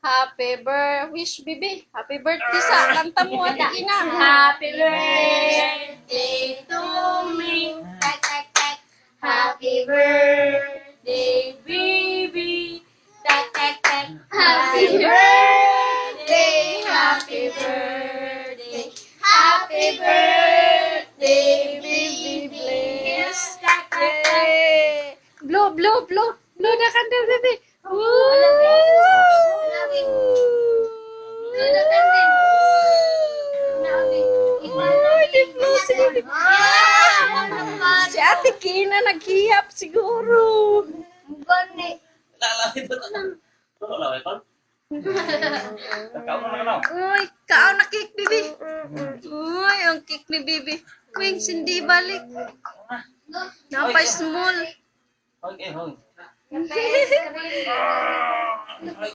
Happy birthday. Wish, bibi. Happy birthday sa. Kanta mo, ati ina. Happy birthday to me. Tak, tak, tak. Happy birthday, baby. Tak, tak, tak. Happy birthday, happy birthday. Happy birthday, baby, bless. Tak, tak, tak. Yay! Blow, blow, blow. Blow the candle, baby. Si Ate Kina naghihap siguro. Uy, kaon na cake, bibi. Uy, ang cake ni bibi. Queen, hindi balik. Napay small. Okay,